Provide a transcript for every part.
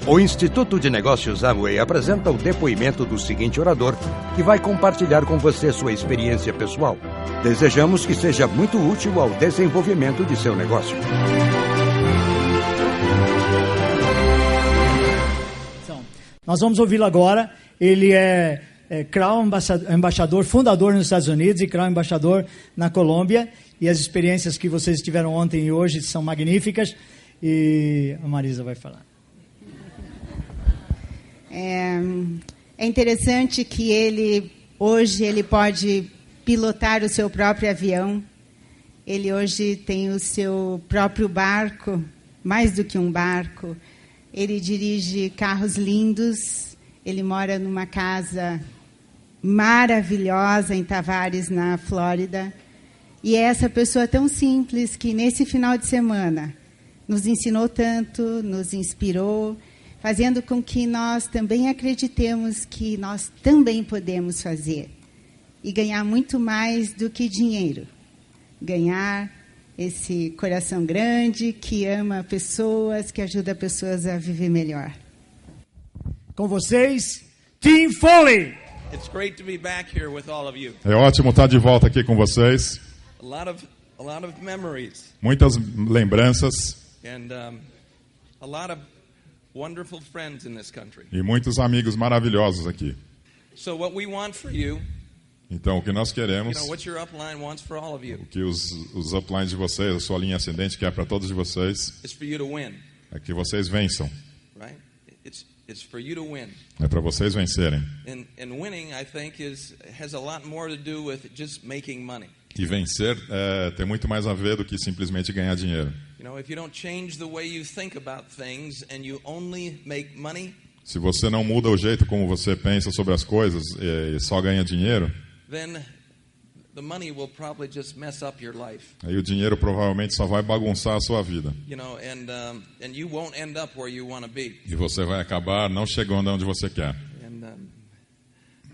O Instituto de Negócios Amway apresenta o depoimento do seguinte orador, que vai compartilhar com você sua experiência pessoal. Desejamos que seja muito útil ao desenvolvimento de seu negócio. Então, nós vamos ouvi-lo agora. Ele é CRAU, embaixador, fundador nos Estados Unidos e CRAU, embaixador na Colômbia. E as experiências que vocês tiveram ontem e hoje são magníficas. E a Marisa vai falar. É interessante que hoje ele pode pilotar o seu próprio avião. Ele hoje tem o seu próprio barco, mais do que um barco. Ele dirige carros lindos. Ele mora numa casa maravilhosa em Tavares, na Flórida. E é essa pessoa tão simples que, nesse final de semana, nos ensinou tanto, nos inspirou, fazendo com que nós também acreditemos que nós também podemos fazer e ganhar muito mais do que dinheiro. Ganhar esse coração grande que ama pessoas, que ajuda pessoas a viver melhor. Com vocês, Team Foley! It's great to be back here with all of you. É ótimo estar de volta aqui com vocês. A lot of memories. Muitas lembranças. And a lot of wonderful friends in this country. E muitos amigos maravilhosos aqui. So what we want for you, então, o que nós queremos, what your upline wants for all of you, o que os uplines de vocês, a sua linha ascendente quer para todos de vocês, is for you to win. É que vocês vençam. Right? It's for you to win. É para vocês vencerem. And winning, I think, has a lot more to do with just making money. E vencer tem muito mais a ver do que simplesmente ganhar dinheiro. If you don't change the way you think about things and you only make money, se você não muda o jeito como você pensa sobre as coisas e só ganha dinheiro, then the money will probably just mess up your life. Aí o dinheiro provavelmente só vai bagunçar a sua vida. And you won't end up where you want to be. E você vai acabar não chegando onde você quer.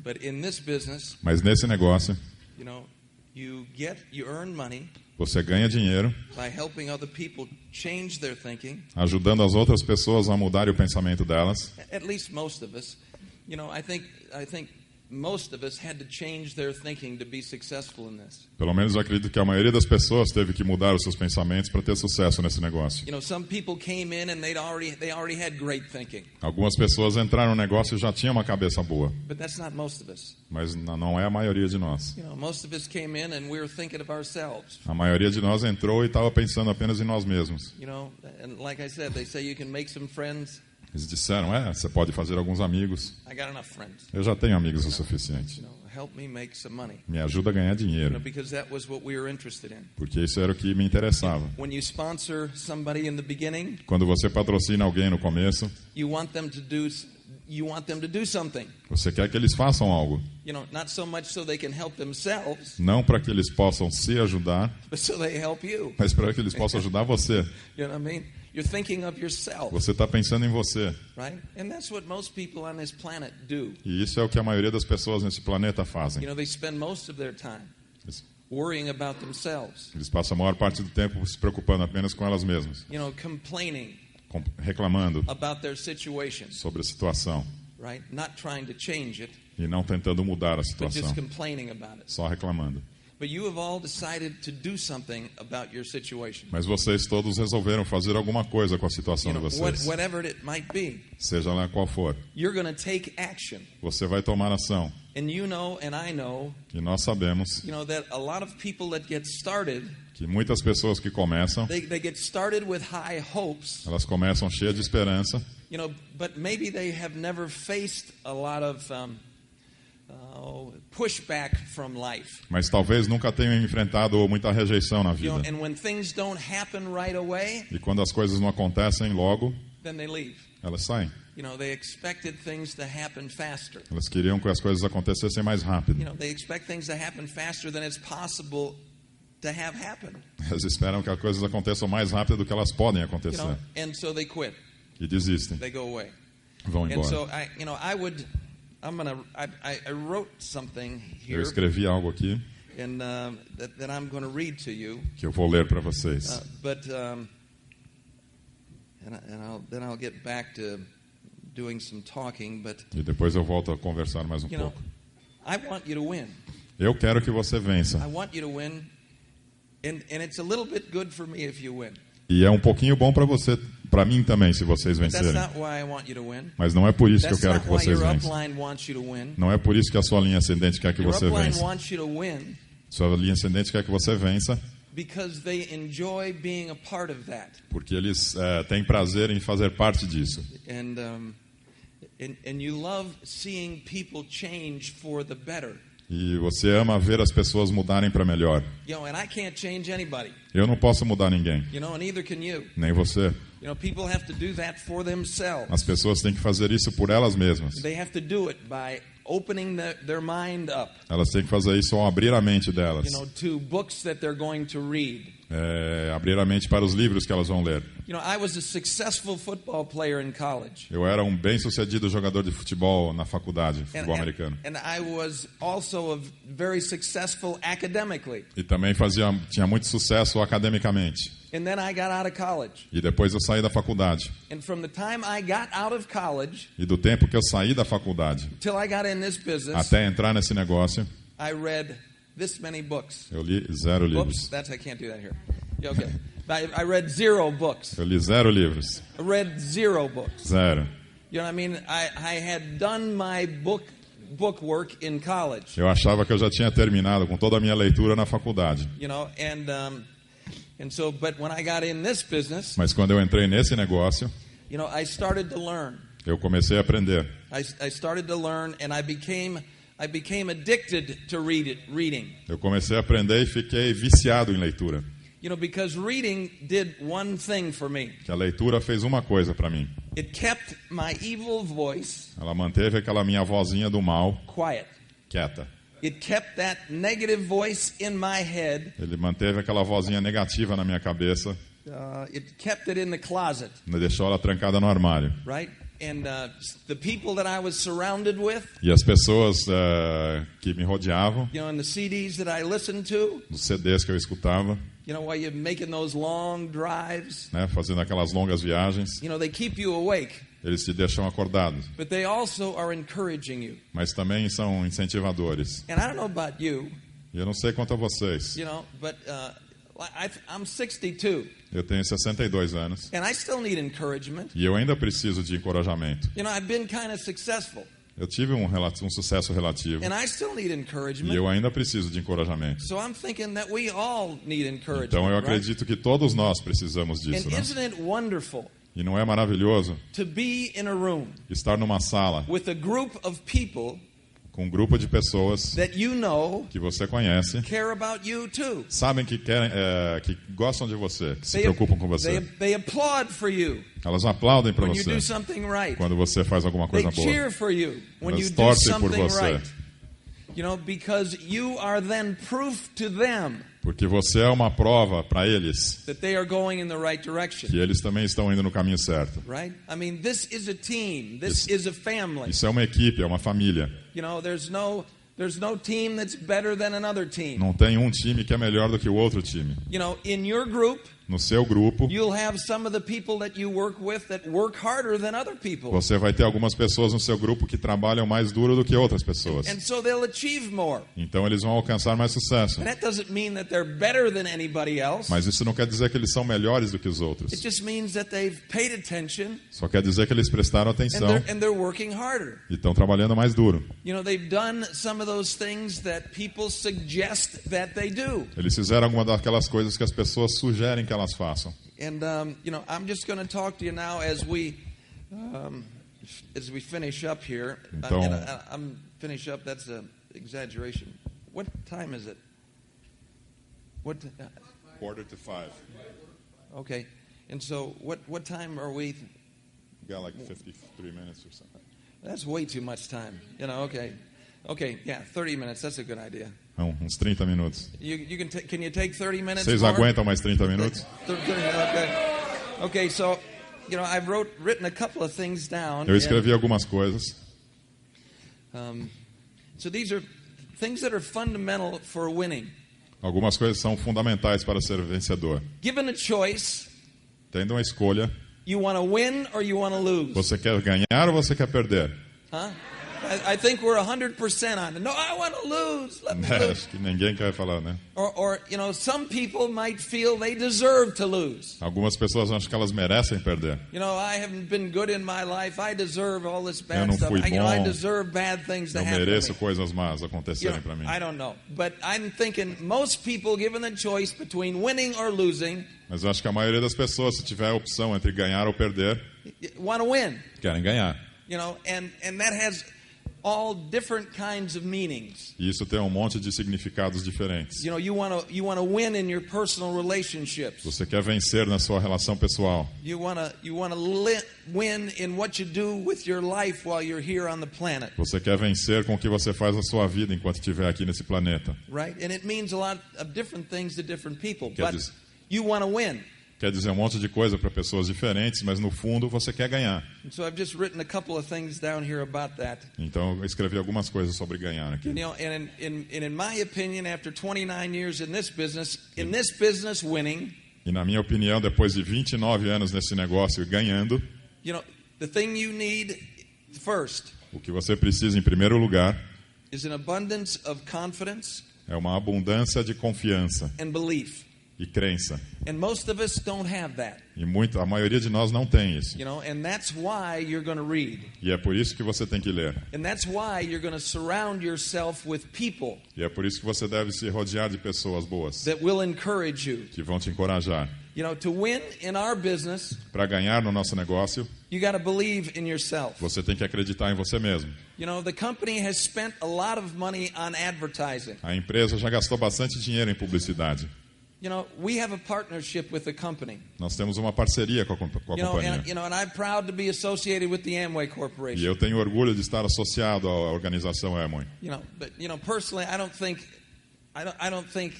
But in this business, mas nesse negócio, you earn money. Você ganha dinheiro by helping other people change their thinking. Ajudando as outras pessoas a mudarem o pensamento delas. At least most of us. I think most of us had to change their thinking to be successful in this. Pelo menos eu acredito que a maioria das pessoas teve que mudar os seus pensamentos para ter sucesso nesse negócio. Some people came in and they already had great thinking. Algumas pessoas entraram no negócio e já tinham uma cabeça boa. But that's not most of us. Mas não é a maioria de nós. Most of us came in and we were thinking of ourselves. A maioria de nós entrou e estava pensando apenas em nós mesmos. And like I said, they say you can make some friends. Eles disseram, você pode fazer alguns amigos. I got enough friends. Eu já tenho amigos o suficiente. Help me make some money. Me ajuda a ganhar dinheiro. Because that was what we were interested in. Porque isso era o que me interessava. When you sponsor somebody in the beginning, quando você patrocina alguém no começo, you want them to do something. Você quer que eles façam algo. Not so much so they can help themselves. Não para que eles possam se ajudar, but so they help you. Mas para que eles possam ajudar você. You know what I mean? You're thinking of yourself. Você está pensando em você. Right? And that's what most people on this planet do. E isso é o que a maioria das pessoas nesse planeta fazem. They spend most of their time worrying about themselves. Eles passam a maior parte do tempo se preocupando apenas com elas mesmas. Complaining. Reclamando about their situation. Sobre a situação. Right? Not trying to change it. E não tentando mudar a situação. But just complaining about it. Só reclamando. But you have all decided to do something about your situation. Mas vocês todos resolveram fazer alguma coisa com a situação de vocês. Whatever it might be. Seja lá qual for. You're going to take action. Você vai tomar ação. And you know, and I know. E nós sabemos. That a lot of people that get started. Que muitas pessoas que começam. They get started with high hopes. Elas começam cheias de esperança. But maybe they have never faced a lot of pushback from life. Mas talvez nunca tenham enfrentado muita rejeição na vida. And when things don't happen right away, e quando as coisas não acontecem logo, then they leave. Elas saem. They expected things to happen faster. Elas queriam que as coisas acontecessem mais rápido. They expect things to happen faster than it's possible to have happen. Elas esperam que as coisas aconteçam mais rápido do que elas podem acontecer. And so they quit. E desistem. They go away. Vão embora. And so I wrote something here. Eu escrevi algo aqui. And that I'm going to read to you. Que eu vou ler para vocês. Then I'll get back to doing some talking, but E depois eu volto a conversar mais um you know, pouco. I want you to win. Eu quero que você vença. I want you to win, and it's a little bit good for me if you win. E é um pouquinho bom para você, para mim também, se vocês That's vencerem. not why I want you to win. Mas não é por isso que eu That's quero not que why vocês your vençam. upline wants you to win. Não é por isso que a sua linha ascendente quer que Your você upline vença. wants you to win Sua linha ascendente quer que você vença, because they enjoy being a part of that. porque eles têm prazer em fazer parte disso. And you love seeing people change for the better. E você ama ver as pessoas mudarem para melhor. You know, and I can't change anybody. Eu não posso mudar ninguém, You know, and neither can you. nem você. You know, people have to do that for themselves. As pessoas têm que fazer isso por elas mesmas. They have to do it by opening their mind up, Elas têm que fazer isso ao abrir a mente delas. you know, to books that they're going to read. Abrir a mente para os livros que elas vão ler. You know, I was a successful football player in college. Eu era um bem-sucedido jogador de futebol na faculdade, futebol americano. And I was also very successful academically. E também tinha muito sucesso academicamente. And then I got out of college. E depois eu saí da faculdade. And from the time I got out of college E do tempo que eu saí da faculdade till I got in this business, até entrar nesse negócio, I read this many books. eu li 0 livros. Oops, I can't do that here. Yeah, okay. I read 0 books. Eu li 0 livros. I read 0 books. 0. You know what I mean? I had done my book work in college. Eu achava que eu já tinha terminado com toda a minha leitura na faculdade. You know, and so, but when I got in this business, Mas quando eu entrei nesse negócio, you know, I started to learn. eu comecei a aprender. I started to learn, and I became addicted to reading. Eu comecei a aprender e fiquei viciado em leitura. You know, because reading did one thing for me. Que a leitura fez uma coisa para mim. It kept my evil voice Ela manteve aquela minha vozinha do mal quiet. quieta. It kept that negative voice in my head. Ele manteve aquela vozinha negativa na minha cabeça. It kept it in the closet, Me deixou ela trancada no armário. right? And the people that I was surrounded with, E as pessoas que me rodeavam, you know, and the CDs that I listened to, os CDs que eu escutava, you know, while you're making those long drives, né, fazendo aquelas longas viagens, you know, they keep you awake, eles te deixam acordado. but they also are encouraging you. Mas também são incentivadores. And I don't know about you, E eu não sei quanto a vocês. you know, but I'm 62, Eu tenho 62 anos. and I still need encouragement. E eu ainda preciso de encorajamento. You know, I've been kind of successful, Eu tive um sucesso relativo. and I still need E encouragement. eu ainda preciso de encorajamento. So I'm thinking that we all need encouragement. Então eu right? acredito que todos nós precisamos disso, And né? isn't it wonderful E não é maravilhoso to be in a room estar numa sala with a group of people com um grupo de pessoas that you know que você conhece, care about you too? sabem que querem, que gostam de você, que se preocupam com você. They applaud for you Elas aplaudem para when you você do something right. quando você faz alguma They coisa boa. cheer for you when Elas you do torcem por something você. right. You know, because you are then proof to them Porque você é uma prova para eles that they are going in the right direction. que eles também estão indo no caminho certo. Right? I mean, this is a team. This is a family. Isso é uma equipe, é uma família. You know, there's no team that's better than another team. Não tem um time que é melhor do que o outro time. You know, in your group, No seu grupo, you'll have some of the people that you work with that work harder than other people. você vai ter algumas pessoas no seu grupo que trabalham mais duro do que outras pessoas. And so they'll achieve more. Então eles vão alcançar mais sucesso. And that doesn't mean that they're better than anybody else. Mas isso não quer dizer que eles são melhores do que os outros. It just means that they've paid attention Só quer dizer que eles prestaram atenção and they're working harder. e estão trabalhando mais duro. You know, they've done some of those things that people suggest that they do. Eles fizeram alguma daquelas coisas que as pessoas sugerem que elas façam. And you know, I'm just going to talk to you now as we finish up here. Então, I'm finish up. That's an exaggeration. What time is it? What? 4:45. Okay. And so, what time are we? We got like 53 minutes or something. That's way too much time. You know. Okay. Okay. Yeah, 30 minutes. That's a good idea. Uns 30 minutos. Can you take 30 minutes? Vocês more? aguentam mais 30 minutos? Okay. So, you know, I've written a couple of things down. Eu escrevi algumas coisas. So these are things that are fundamental for winning. Algumas coisas são fundamentais para ser vencedor. Given a choice, Tendo uma escolha, You want to win or you want to lose? Você quer ganhar ou você quer perder? Huh? I think we're 100% on it. No, I want to lose. Let me lose. Acho que ninguém quer falar, né? Or, you know, some people might feel they deserve to lose. Algumas pessoas acham que elas merecem perder. You know, I haven't been good in my life. I deserve all this Eu bad não stuff. fui You know, I bom. deserve bad things to Eu happen to mereço me. coisas más You acontecerem know, para mim. I don't know. But I'm thinking most people given the choice between winning or losing Mas eu acho que a maioria das pessoas, se tiver a opção entre ganhar ou perder, want to win. querem ganhar. You know, and that has all different kinds of meanings. E isso tem um monte de significados diferentes. You know, you want to win in your personal relationships. Você quer vencer na sua relação pessoal. You want to win in what you do with your life while you're here on the planet. Você quer vencer com o que você faz na sua vida enquanto estiver aqui nesse planeta. Right? And it means a lot of different things to different people. Quer But dizer- you want to win. Quer dizer um monte de coisa para pessoas diferentes, mas no fundo você quer ganhar. And so I've just written a couple of things down here about that. Então eu escrevi algumas coisas sobre ganhar aqui. You know, and in my opinion, after 29 years in this business winning, E na minha opinião, depois de 29 anos nesse negócio ganhando, you know, the thing you need first o que você precisa em primeiro lugar is an abundance of confidence é uma abundância de confiança and belief. e crença. And most of us don't have that, E a maioria de nós não tem isso. you know, and that's why you're going to read. E é por isso que você tem que ler. And that's why you're going to surround yourself with people E é por isso que você deve se rodear de pessoas boas that will encourage you. que vão te encorajar. You know, to win in our business, Para ganhar no nosso negócio, you got to believe in yourself. você tem que acreditar em você mesmo. You know, the company has spent a lot of money on advertising. A empresa já gastou bastante dinheiro em publicidade. You know, we have a partnership with the company. Nós temos uma parceria com a companhia. And I'm proud to be associated with the Amway E Corporation. eu tenho orgulho de estar associado à organização Amway. You know, but you know, personally, I don't think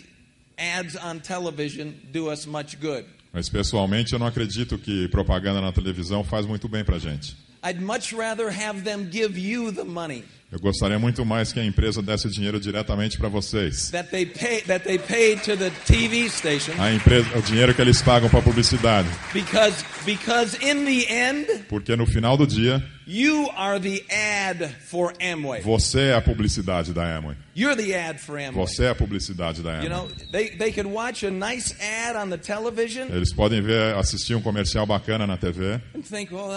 ads on television do us much good. Mas pessoalmente eu não acredito que propaganda na televisão faz muito bem pra gente. I'd much rather have them give you the money Eu gostaria muito mais que a empresa desse o dinheiro diretamente para vocês. that they paid to the TV station, A empresa, o dinheiro que eles pagam para publicidade. because in the end, Porque no final do dia, you are the ad for Amway. você é a publicidade da Amway. You're the ad for Amway. Você é a publicidade da You know, Amway. they could watch a nice ad on the television Eles podem assistir um comercial bacana na TV. and think, well,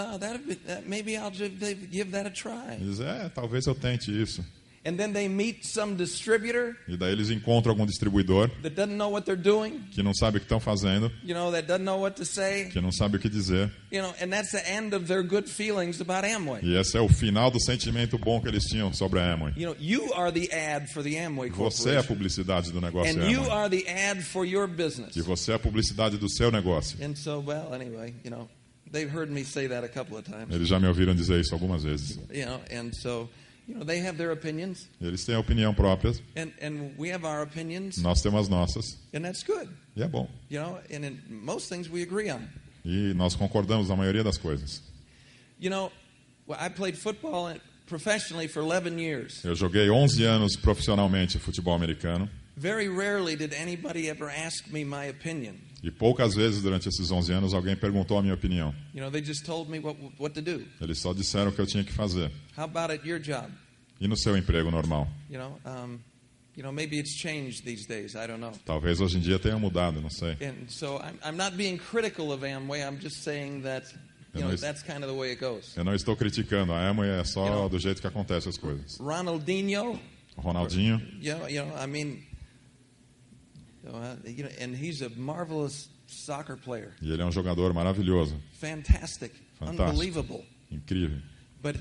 maybe I'll give that a try. E dizer, talvez eu tente isso. And then they meet some distributor E daí eles encontram algum distribuidor that doesn't know what they're doing, que não sabe o que estão fazendo, you know, that doesn't know what to say, que não sabe o que dizer. you know, and that's the end of their good feelings about Amway. E esse é o final do sentimento bom que eles tinham sobre a Amway. You know, you are the ad for the Amway Você é a Corporation. publicidade do negócio And you Amway. are the ad for your business. E você é a publicidade do seu negócio. And so, well, anyway, you know, they've heard me say that a couple of times. Eles já me ouviram dizer isso algumas vezes. You know, and so, you know, they have their opinions, Eles têm a opinião própria, and we have our opinions, nós temos as nossas. and that's good. E é bom. You know, and in most things we agree on. E nós concordamos na maioria das coisas. You know, well, I played football professionally for 11 years. Eu joguei 11 anos profissionalmente futebol americano. Very rarely did anybody ever ask me my opinion. E poucas vezes durante esses 11 anos alguém perguntou a minha opinião. You know, they just told me what to do. Eles só disseram o que eu tinha que fazer. How about at your job? E no seu emprego normal? You know, maybe it's changed these days. I don't know. Talvez hoje em dia tenha mudado, não sei. And so I'm not being critical of Amway. I'm just saying that, you know, that's kind of the way it goes. Eu não estou criticando, a Amway é só You know, do jeito que acontecem as coisas. Ronaldinho, Ronaldinho, you know, I mean, you know, and he's a marvelous soccer player. e ele é um jogador maravilhoso, Fantastic. Fantástico. Unbelievable. incrível. But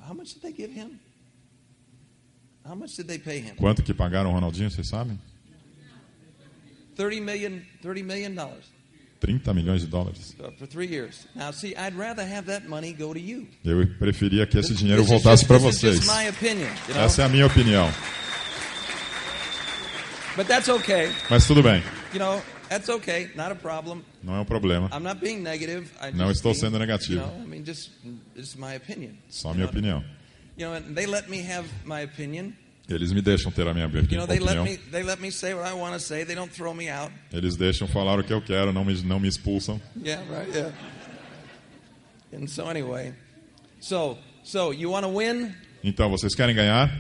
how much did they give him? How much did they pay him? Quanto que pagaram o Ronaldinho, vocês sabem? $30 million dollars 30 milhões de dólares. for 3 years. Now, see, I'd rather have that money go to you. Eu preferia que esse dinheiro This is voltasse para this is vocês. just my opinion, you know? Essa é a minha opinião. But that's okay. Mas tudo bem, You know, that's okay. Not a problem. não é um problema. I'm not being negative. Não estou sendo negativo. You know, I mean, just it's my opinion. Só You minha know? opinião. You know, and they let me have my opinion. Eles me deixam ter a minha You know, opinião. they let me say what I want to say. They don't throw me out. Eles deixam falar o que eu quero, não me expulsam. Yeah, right. Yeah. And so anyway, so you want to win? Então, vocês querem ganhar?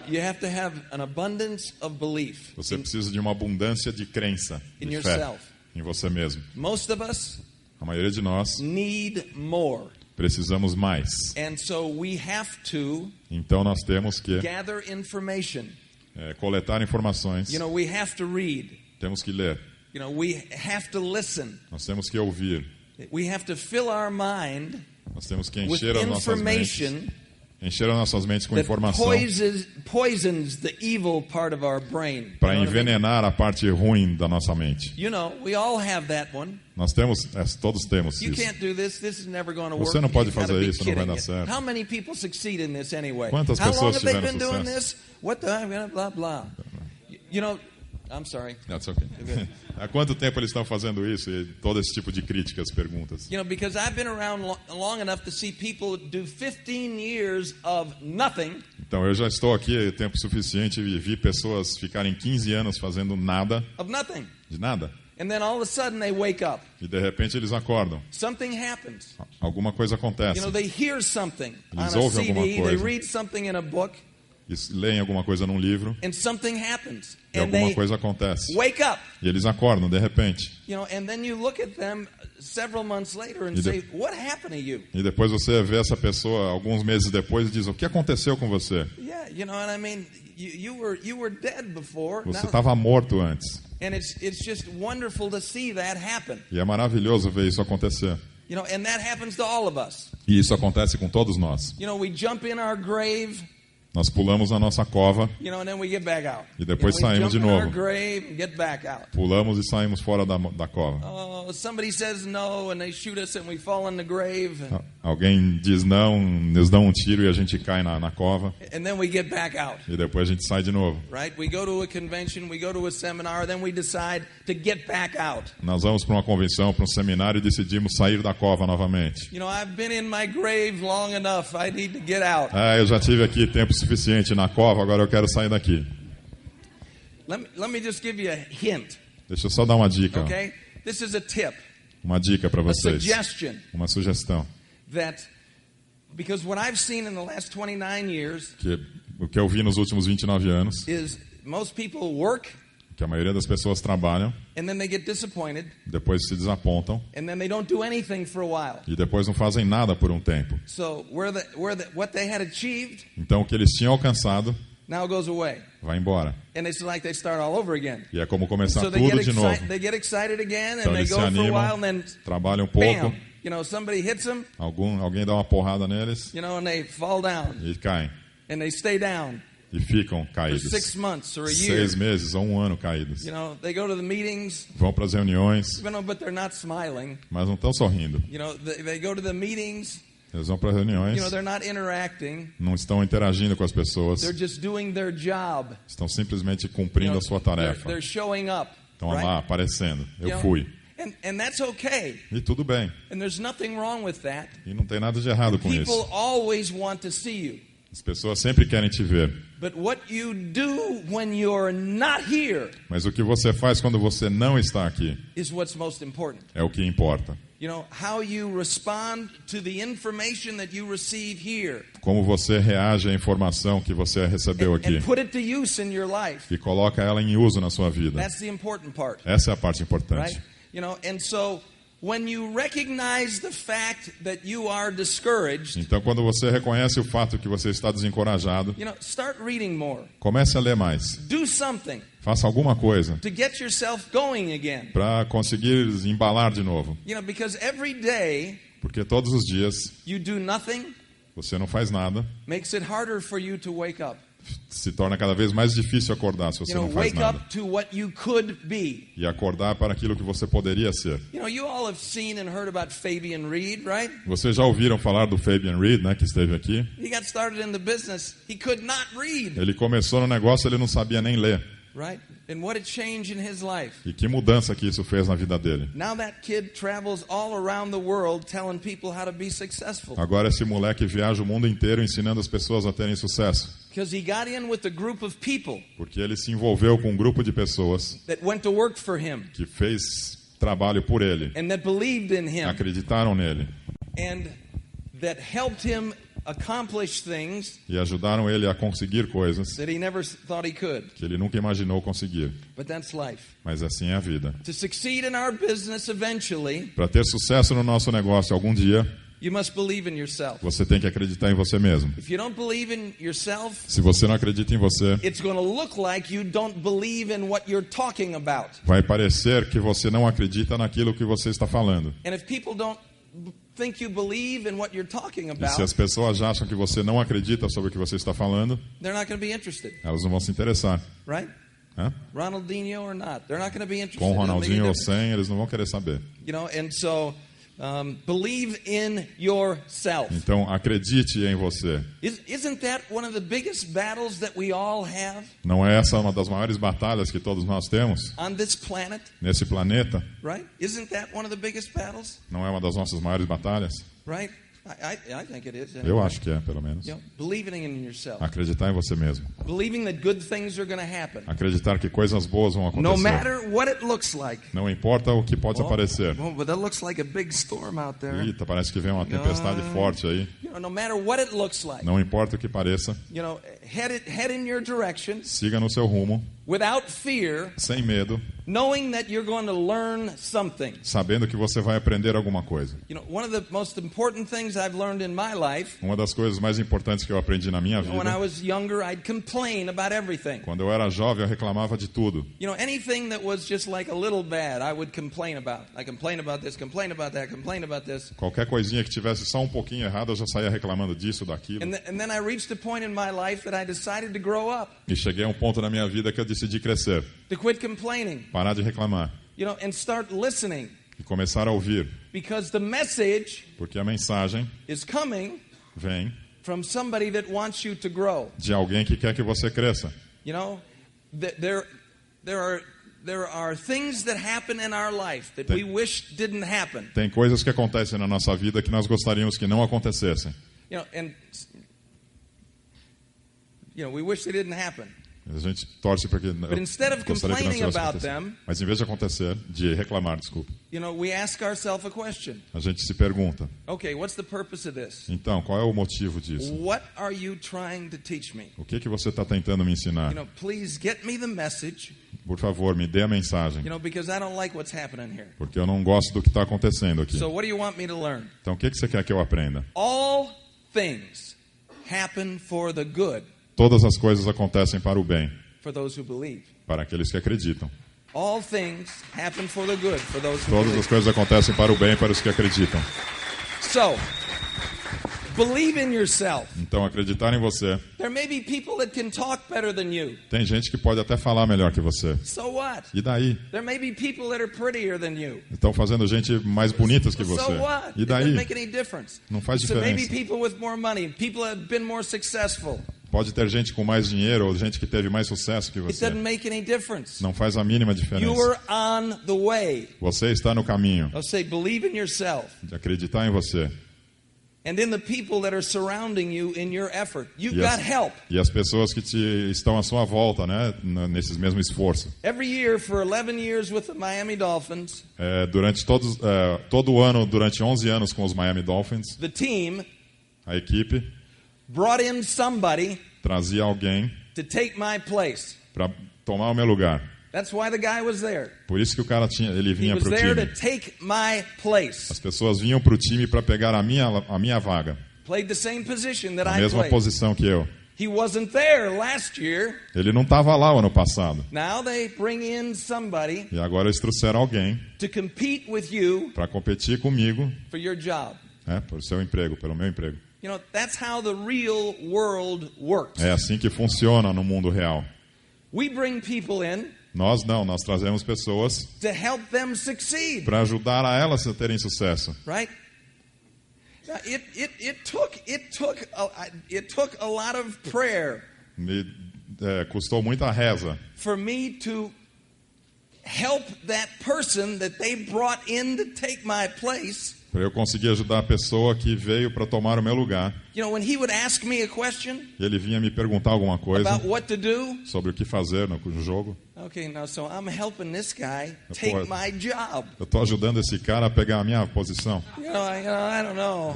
You have to have an abundance of belief Você precisa de uma abundância de crença, in de fé yourself. em você mesmo. Most of us A maioria de nós need more. precisamos mais. And so we have to Então, nós temos que gather information. coletar informações, You know, we have to read. temos que ler, You know, we have to listen. nós temos que ouvir, We have to fill our mind nós temos que with encher as nossas mentes, com that informação poisons the evil part of our brain. para You know what I mean? envenenar a parte ruim da nossa mente. You know, we all have that one. Nós temos, todos temos You isso. can't do this. This is never going to work. Você não pode You've gotta fazer be isso, não vai kidding dar it. certo. How many people succeed in this anyway? Quantas How long pessoas have they tiveram been doing sucesso? this? What the blah blah. You know, I'm sorry. That's okay. Há quanto tempo eles estão fazendo isso? E todo esse tipo de críticas, perguntas. You know, because I've been around long enough to see people do 15 years of nothing. Então, eu já estou aqui tempo suficiente e vi pessoas ficarem 15 anos fazendo nada, Of nothing. de nada. And then all of a sudden they wake up. E de repente eles acordam. Something happens. Alguma coisa acontece. You know, they hear something on Eles a ouvem alguma CD, they coisa. read something in a book, Eles leem alguma coisa num livro and something happens. e And alguma they coisa acontece. wake up. E eles acordam, de repente. You know, and then you look at them several months later and E say, "What happened to you?" E depois você vê essa pessoa alguns meses depois e diz: o que aconteceu com você? Yeah, you know what I mean. You were dead before, Você now- estava morto antes. and it's just wonderful to see that happen. E é maravilhoso ver isso acontecer. You know, and that happens to all of us. E isso acontece com todos nós. You know, we jump in our grave, Nós pulamos na nossa cova, you know, and then we get back out. E depois You know, we saímos jump de in our novo. grave and get back out. pulamos e saímos fora da cova. Oh, somebody says no and they shoot us and we fall in the grave, Alguém diz não, nos dão um tiro e a gente cai na cova. and then we get back out. E depois a gente sai de novo. Right? We go to a convention, we go to a seminar, then we decide to get back out. Nós vamos para uma convenção, para um seminário e decidimos sair da cova novamente. You know, I've been in my grave long enough. I need to get out. Eu já tive aqui tempo suficiente na cova, agora eu quero sair daqui. Let me just give you a hint, Deixa eu só dar uma dica. okay? This is a tip, Uma dica para a vocês. suggestion Uma sugestão. that, because what I've seen in the last 29 years O que eu vi nos últimos 29 anos, is most people work que a maioria das pessoas trabalham, and then they get disappointed depois se desapontam and then they don't do anything for a while. e depois não fazem nada por um tempo. So what they had achieved Então o que eles tinham alcançado now goes away. vai embora. And it's like they start all over again. E é como começar So tudo de novo. they get excited again Então and they eles se go for a while animam, and then trabalham um pouco, bam, you know, somebody hits them, alguém dá uma porrada neles you know, and they fall down e caem. and they stay down E ficam for caídos. 6 months or a year. 6 meses ou um ano caídos. You know, they go to the meetings, Vão para as reuniões, you know, but they're not smiling. mas não estão sorrindo. You know, they go to the meetings, Eles vão para as reuniões, you know, they're not interacting. não estão interagindo com as pessoas, They're just doing their job. estão simplesmente You cumprindo know, a sua tarefa. they're showing up. Estão right? lá aparecendo. You Eu know, fui. And that's okay. E tudo bem. And there's nothing wrong with that. E não tem nada de errado com People isso. always want to see you. As pessoas sempre querem te ver. But what you do when you're not here Mas o que você faz quando você não está aqui is what's most important. é o que importa. You know, how you respond to the information that you receive here Como você reage à informação que você recebeu aqui and put it to use in your life. e coloca ela em uso na sua vida. That's the important part, Essa é a parte importante. right? You know, and so when you recognize the fact that you are discouraged, Então, quando você reconhece o fato que você está desencorajado, you know, start reading more. comece a ler mais. Do something Faça alguma coisa to get yourself going again. para conseguir embalar de novo. You know, because every day Porque todos os dias you do nothing você não faz nada, makes it harder for you to wake up. se torna cada vez mais difícil acordar se você You know, não faz wake nada. up to what you could be. E acordar para aquilo que você poderia ser. You know, you all have seen and heard about Fabian Reed, right? Vocês já ouviram falar do Fabian Reed, né, que esteve aqui? He got started in the business. He could not read, Ele começou no negócio, ele não sabia nem ler. Right? And what a change in his life. E que mudança que isso fez na vida dele. Now that kid travels all around the world telling people how to be successful. Agora esse moleque viaja o mundo inteiro ensinando as pessoas a terem sucesso. Because he got in with a group of people Porque ele se envolveu com um grupo de pessoas that went to work for him que fez trabalho por ele, and that believed in him acreditaram nele and that helped him accomplish things e ajudaram ele a conseguir coisas that he never thought he could. que ele nunca imaginou conseguir. But that's life. Mas assim é a vida. To succeed in our business eventually, Para ter sucesso no nosso negócio algum dia, you must believe in yourself. você tem que acreditar em você mesmo. If you don't believe in yourself, Se você não acredita em você, it's going to look like you don't believe in what you're talking about. vai parecer que você não acredita naquilo que você está falando. And if people don't think you believe in what you're talking E se as about, pessoas acham que você não acredita sobre o que você está falando, they're not going to be interested, elas não vão se interessar. right? Né? Ronaldinho or not, they're not going to be interested. Com o It'll make a Ronaldinho ou difference. sem, eles não vão querer saber. You know, and so believe in yourself. Então, acredite em você. Isn't that one of the biggest battles that we all have Não é essa uma das maiores batalhas que todos nós temos on this planet, nesse planeta? right? Isn't that one of the biggest battles, Não é uma das nossas maiores batalhas? right? I think it is. Eu acho que é, pelo menos. You know, believing in yourself. Acreditar em você mesmo. Believing that good things are going to happen. Acreditar que coisas boas vão No acontecer. matter what it looks like. Não importa o que pode aparecer. Oh, but that looks like a big storm out there. Eita, parece que vem uma tempestade forte aí. You know, no matter what it looks like. Não importa o que pareça. You know, head in your direction. Siga no seu rumo. Without fear. Sem medo. Knowing that you're going to learn something. Sabendo que você vai aprender alguma coisa. You know, one of the most important things I've learned in my life. Uma das coisas mais importantes que eu aprendi na minha vida. When I was younger, I'd complain about everything. Quando eu era jovem, eu reclamava de tudo. You know, anything that was just like a little bad, I would complain about. I complain about this, complain about that, complain about this. Qualquer coisinha que tivesse só um pouquinho errado, eu já saía reclamando disso, daquilo. And then I reached a point in my life that I decided to grow up. E cheguei a um ponto na minha vida que eu decidi crescer. To quit complaining. Parar de reclamar. You know, and start listening. E começar a ouvir. Because the message Porque a mensagem is coming vem from somebody that wants you to grow. de alguém que quer que você cresça. You know, there are things that happen in our life that we wish didn't happen. Tem coisas que acontecem na nossa vida que nós gostaríamos que não acontecessem. You know, and we wish they didn't happen. A gente torce para que But instead of complaining about them, mas em vez de acontecer, de reclamar, desculpa. You know, we ask ourselves a question. A gente se pergunta. Okay, what's the purpose of this? Então, qual é o motivo disso? What are you trying to teach me? O que você está tentando me ensinar? You know, please get me the message. Por favor, me dê a mensagem. You know, because I don't like what's happening here. Porque eu não gosto do que está acontecendo aqui. So what do you want me to learn? Então, o que você quer que eu aprenda? All things happen for the good. Todas as coisas acontecem para o bem. For those who believe. Para aqueles que acreditam. All things happen for the good for those who Todas believe. as coisas acontecem para o bem para os que acreditam. So, believe in yourself. Então, acreditar em você. There may be people that can talk better than you. Tem gente que pode até falar melhor que você. So what? E daí? There may be people that are prettier than you. Estão fazendo gente mais bonitas que você. So what? E It daí? doesn't make any difference. Não faz So maybe diferença. people with more money, people that have been more successful. Pode ter gente com mais dinheiro ou gente que teve mais sucesso que It você. doesn't make any difference. Não faz a mínima diferença. You're on the way. Você está no caminho I'll say, believe in yourself de acreditar em você. and in the people that are surrounding you in your effort. You've got help. E as pessoas que estão à sua volta, né, nesses mesmos esforços. Every year for 11 years with the Miami Dolphins, Durante todo ano, durante 11 anos com os Miami Dolphins, the team a equipe brought in somebody trazia alguém to take my place. para tomar o meu lugar. That's why the guy was there. Por isso que o cara ele He vinha was para o there to time. take my place. As pessoas vinham para o time para pegar a minha vaga. Played the same position that A I mesma played. posição que eu. He wasn't there last year. Ele não estava lá o ano passado. Now they bring in somebody E agora eles trouxeram alguém to compete with you para competir comigo, for your job. por seu emprego, pelo meu emprego. You know, that's how the real world works. É assim que funciona no mundo real. We bring people in Nós trazemos pessoas to help them succeed. para ajudar a elas a terem sucesso. Right? Now, it took a lot of prayer. E custou muita reza for me to help that person that they brought in to take my place. para eu conseguir ajudar a pessoa que veio para tomar o meu lugar. You know, when he would ask me a question E ele vinha me perguntar alguma coisa about what to do. sobre o que fazer no jogo. Okay, now so I'm helping this guy take my job. Eu estou ajudando esse cara a pegar a minha posição. You know, I don't know.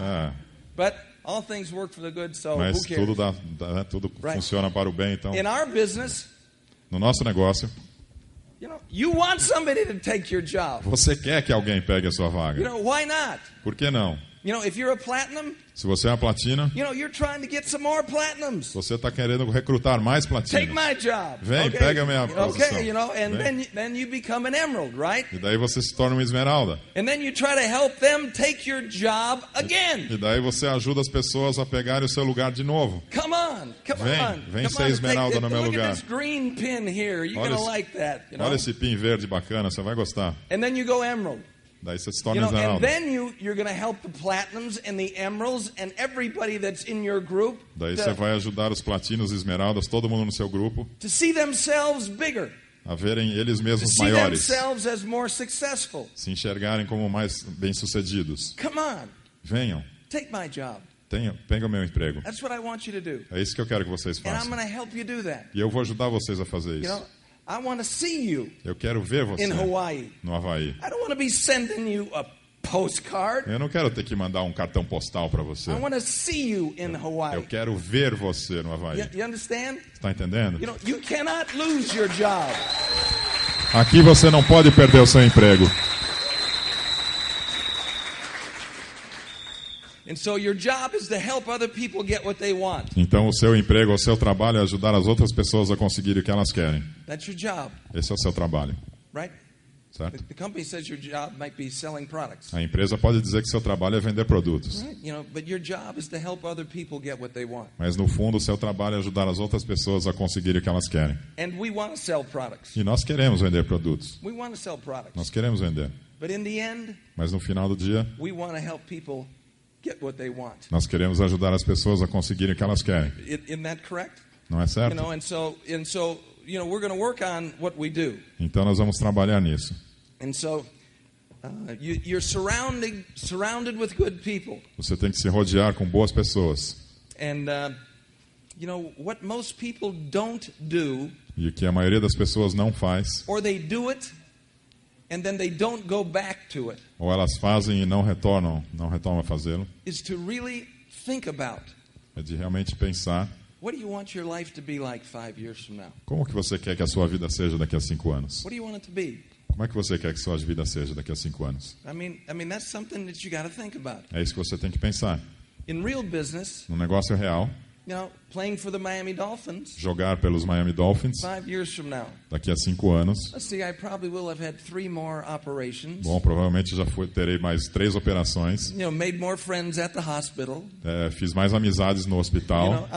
But all things work for the good, so Mas who cares? tudo funciona para o bem, então. In our business, No nosso negócio, you know, you want somebody to take your job. você quer que alguém pegue a sua vaga. You know, why not? Por que não? You know, if you're a platinum, Se você é a platina, you know, you're trying to get some more platinums. você está querendo recrutar mais Take platinas. my job. Vem, okay? pega a minha posição. Okay, you know, and Vem. then you become an emerald, right? E daí você se torna uma esmeralda. And then you try to help them take your job again. E daí você ajuda as pessoas a pegarem o seu lugar de novo. Come on. Vem Come ser on, esmeralda no meu look lugar. at this green pin here. You're Olha going to esse- like that, you know? Olha esse pin verde bacana, você vai gostar. And then you go emerald. Daí você se You torna know, and esmeralda. then you're going to help the platinums and the emeralds and everybody that's in your group Daí você vai ajudar os platinos e esmeraldas, todo mundo no seu grupo, to see themselves bigger, a verem eles to mesmos see maiores, themselves as more successful. se enxergarem como mais bem-sucedidos. Come on, Venham, take my job. pega o meu emprego. That's what I want you to do. É isso que eu quero que vocês And I'm façam. going to help you do that. E eu vou ajudar vocês a fazer You isso. know, I want to see you Eu quero ver você in Hawaii. no Havaí. I don't want to be sending you a postcard. Eu não quero ter que mandar um cartão postal para você. I want to see you in Hawaii. Eu quero ver você no Havaí. You understand? Está entendendo? You know, you cannot lose your job. Aqui você não pode perder o seu emprego. And so your job is to help other people get what they want. Então o seu emprego, o seu trabalho é ajudar as outras pessoas a conseguirem o que elas querem. That's your job, Esse é o seu trabalho, right? certo? The company says your job might be selling products. A empresa pode dizer que seu trabalho é vender produtos, Right? You know, but your job is to help other people get what they want. mas no fundo o seu trabalho é ajudar as outras pessoas a conseguirem o que elas querem. And we want to sell products. E nós queremos vender produtos, We want to sell products. nós queremos vender, But in the end, mas no final do dia we want to help people get what they want. nós queremos ajudar as pessoas a conseguirem o que elas querem. Isn't that correct? Não é You certo? know, and so you know, we're going to work on what we do. Então nós vamos trabalhar nisso. And so you're surrounded with good people. Você tem que se rodear com boas pessoas. And you know what most people don't do, E o que a maioria das pessoas não faz, or they do it and then they don't go back to it, ou elas fazem e não retornam a fazê-lo, is to really think about é de realmente pensar what do you want your life to be like 5 years from now? como que você quer que a sua vida seja daqui a 5 anos. What do you want it to be? Como é que você quer que a sua vida seja daqui a 5 anos? I mean that's something that you got to think about. É isso que você tem que pensar. In real business, No negócio real, you know, playing for the Miami Dolphins jogar pelos Miami Dolphins 5 years from now. daqui a 5 anos. Let's see, I probably will have had 3 more operations. Bom, provavelmente terei mais 3 operações. You know, made more friends at the hospital. Fiz mais amizades no You hospital. know,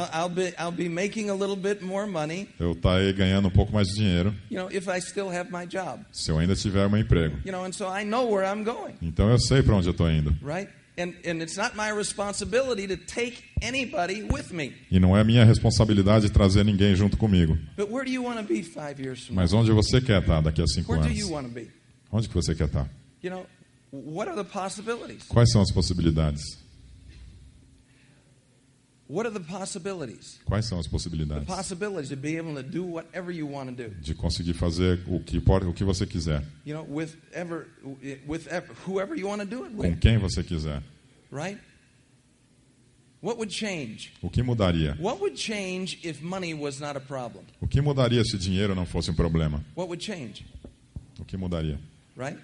I'll be making a little bit more money. Eu estarei ganhando um pouco mais de dinheiro You know, if I still have my job. se eu ainda tiver um emprego. You know, and so I know where I'm going, Então eu sei para onde eu estou indo. right? And it's not my responsibility to take anybody with me. E não é minha responsabilidade trazer ninguém junto comigo. But where do you want to be 5 years from now? Mas onde você quer estar daqui a 5 Where do anos? you want to be? Onde que você quer estar? You know, what are the possibilities? Quais são as possibilidades? What are the possibilities? Quais são as The possibilidades possibilities to be able to do whatever you want to do. de conseguir fazer o que você quiser, You know, with whoever you want to do it com with, quem você quiser? right? What would change? O que mudaria? What would change if money was not a problem? O que mudaria se dinheiro não fosse um problema? What would change? O que mudaria? Right?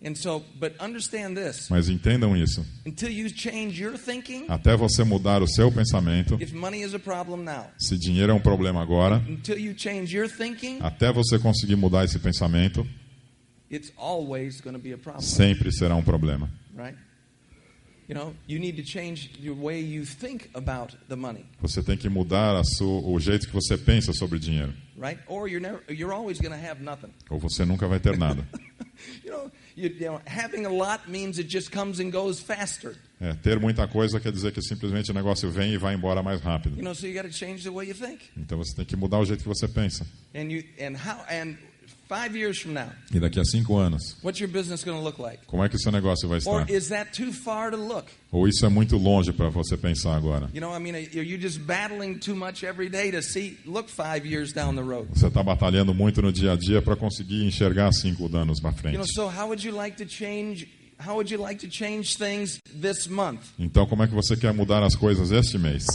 And so, but understand this. Mas entendam isso. Until you change your thinking, Até você mudar o seu pensamento, if money is a problem now, se dinheiro é um problema agora, until you change your thinking, até você conseguir mudar esse pensamento, it's always going to be a problem, sempre será um problema. right? You need to change the way you think about the money. Você tem que mudar o jeito que você pensa sobre o dinheiro. Right? Or you're always going to have nothing. Ou você nunca vai ter nada. Having a lot means it just comes and goes faster. Ter muita coisa quer dizer que simplesmente o negócio vem e vai embora mais rápido. So you got to change the way you think. Então você tem que mudar o jeito que você pensa. And 5 years from now, e daqui a 5 anos, what's your business going to look like? Como é que o seu negócio vai estar? Or is that too far to look? Ou isso é muito longe para você pensar agora? Are you just battling too much every day to look 5 years down the road? Você está batalhando muito no dia a dia para conseguir enxergar 5 anos para frente. So how would you like to change? How would you like to change things this month? Então, como é que você quer mudar as coisas este mês?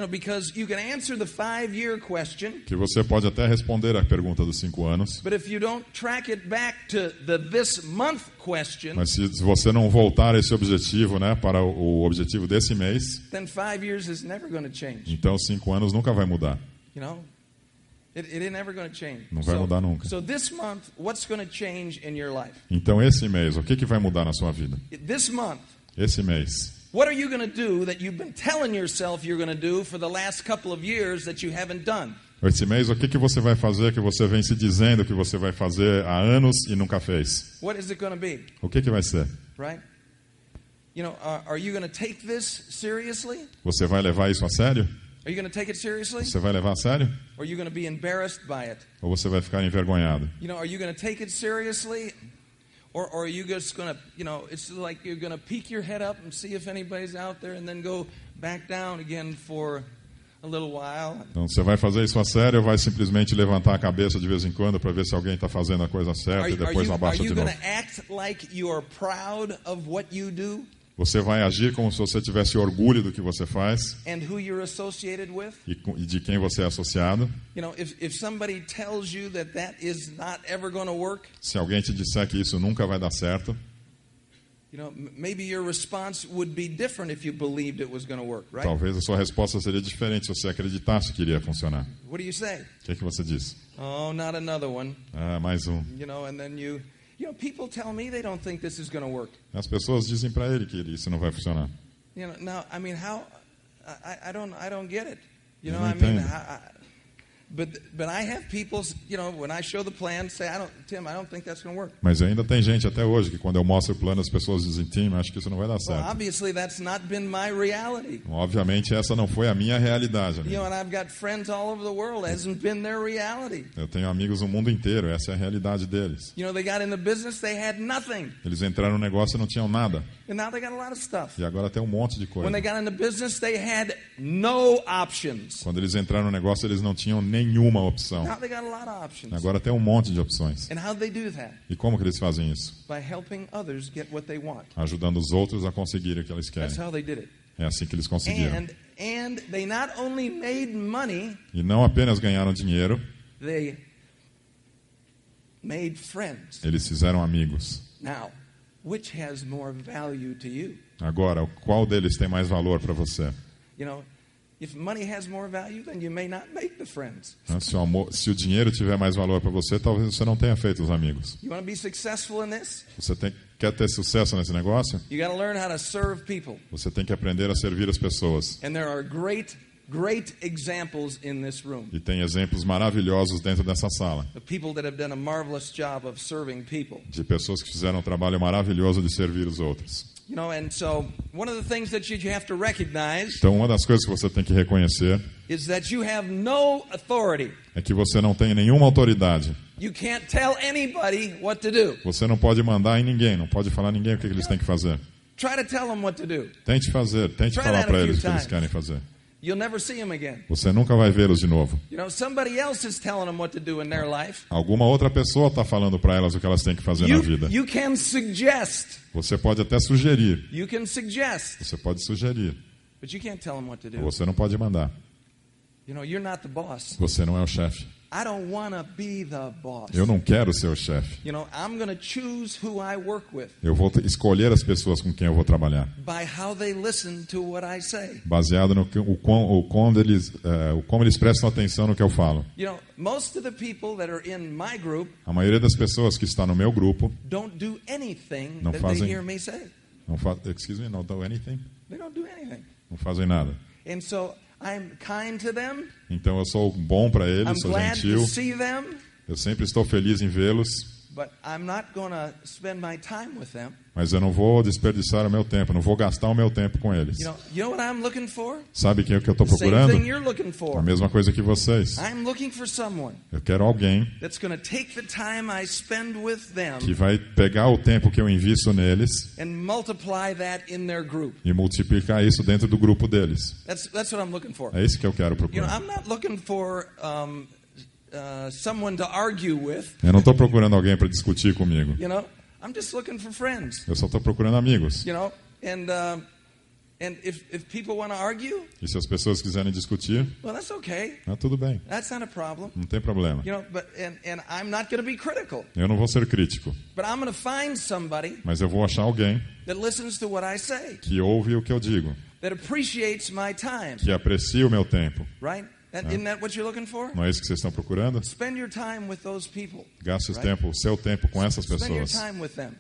Because you can answer the 5-year question. Que você pode até responder a pergunta dos 5 anos. But if you don't track it back to the this month question. Mas se você não voltar esse objetivo, para o objetivo desse mês, then 5 years is never going to change. Então 5 anos nunca vai mudar. It ain't never going to change. Não vai mudar nunca. So this month, what's going to change in your life? Então esse mês, o que vai mudar na sua vida? This month. Esse mês. What are you going to do that you've been telling yourself you're going to do for the last couple of years that you haven't done? Esse mês, o que você vai fazer que você vem se dizendo que você vai fazer há anos e nunca fez? What is it going to be? O que vai ser? Right? Are you going to take this seriously? Você vai levar isso a sério? Are you going to take it seriously? Você vai levar a sério? Or are you going to be embarrassed by it? Ou você vai ficar envergonhado? Are you going to take it seriously? Or are you just going to, it's like you're going to peek your head up and see if anybody's out there and then go back down again for a little while? Então você vai fazer isso a sério ou vai simplesmente levantar a cabeça de vez em quando para ver se alguém está fazendo a coisa certa e depois abaixa de novo? Are you going to act like you're proud of what you do? Você vai agir como se você tivesse orgulho do que você faz and who you're associated with? E de quem você é associado. If somebody tells you that is not ever going to work, se alguém te disser que isso nunca vai dar certo, maybe your response would be different if you believed it was going to work, right? Talvez a sua resposta seria diferente se você acreditasse que iria funcionar. What do you say? O que você diz? Oh, not another one. Mais um. And then people tell me they don't think this is going to work. As pessoas dizem para ele que isso não vai funcionar. Now, I mean, how? I don't get it. Eu não entendo. But I have people, when I show the plan, say, Tim, I don't think that's going to work. Mas ainda tem gente até hoje que quando eu mostro o plano as pessoas dizem, Tim, acho que isso não vai dar certo. Well, obviously that's not been my reality. Obviamente essa não foi a minha realidade. And I've got friends all over the world, hasn't been their reality. Eu tenho amigos no mundo inteiro, essa é a realidade deles. They got in the business, they had nothing. Eles entraram no negócio e não tinham nada. And now they got a lot of stuff. E agora tem um monte de coisa. When they got in the business, they had no options. Quando eles entraram no negócio, eles não tinham nenhuma opção. Now they got a lot of options. Agora tem um monte de opções. And how they do that? E como que eles fazem isso? By helping others get what they want. Ajudando os outros a conseguirem o que eles querem. That's how they did it. É assim que eles conseguiram. And they not only made money, e não apenas ganharam dinheiro, they made friends. Eles fizeram amigos. Now, which has more value to you? Agora, qual deles tem mais valor para você? If money has more value, then you may not make the friends. Se o dinheiro tiver mais valor para você, talvez você não tenha feito os amigos. You want to be successful in this? Você quer ter sucesso nesse negócio? You got to learn how to serve people. Você tem que aprender a servir as pessoas. And there are great examples in this room. E tem exemplos maravilhosos dentro dessa sala. Of people that have done a marvelous job of serving people. De pessoas que fizeram um trabalho maravilhoso de servir os outros. And so one of the things that you have to recognize Então uma das coisas que você tem que reconhecer is that you have no authority. É que você não tem nenhuma autoridade. You can't tell anybody what to do. Você não pode mandar em ninguém, não pode falar a ninguém o que eles têm que fazer. Try to tell them what to do. Tente falar para eles o que eles querem fazer. You'll never see them again. Você nunca vai vê-los de novo. Somebody else is telling them what to do in their life. Alguma outra pessoa está falando para elas o que elas têm que fazer na vida. You can suggest. Você pode até sugerir. You can suggest. Você pode sugerir. But you can't tell them what to do. Você não pode mandar. You're not the boss. Você não é o chefe. I don't want to be the boss. Eu não quero ser o chefe. I'm going to choose who I work with. Eu vou escolher as pessoas com quem eu vou trabalhar. By how they listen to what I say. Baseado no como eles prestam atenção no que eu falo. Most of the people that are in my group. A maioria das pessoas que está no meu grupo Don't do anything não that fazem, they hear me say. Excuse me, não do anything? They don't do anything. Não fazem nada. And so I'm kind to them. Então eu sou bom para eles, I'm sou glad gentil. to see them. Eu sempre estou feliz em vê-los. But I'm not going to spend my time with them. Mas eu não vou desperdiçar o meu tempo, não vou gastar o meu tempo com eles. You know what I'm looking for? Sabe quem é que eu estou Same procurando? thing you're looking for. A mesma coisa que vocês. I'm looking for someone Eu quero alguém that's going to take the time I spend with them que vai pegar o tempo que eu invisto neles and multiply that in their group. e multiplicar isso dentro do grupo deles. That's what I'm looking for. É isso que eu quero You know, procurar. I'm not looking for someone to argue with. Eu não estou procurando alguém para discutir comigo. You know, I'm just looking for friends. Eu só estou procurando amigos. You know, and if people want to argue, E se as pessoas quiserem discutir, well, that's okay. tudo bem, That's not a problem. não tem problema. You know, but and I'm not going to be critical. Eu não vou ser crítico, But I'm going to find somebody mas eu vou achar alguém that listens to what I say, que ouve o que eu digo, that appreciates my time, que aprecia o meu tempo. right? Isn't that what you're looking for? Não é isso que vocês estão procurando? Spend your time with those people. Gaste Right? o seu tempo com essas Spend your pessoas. time with them.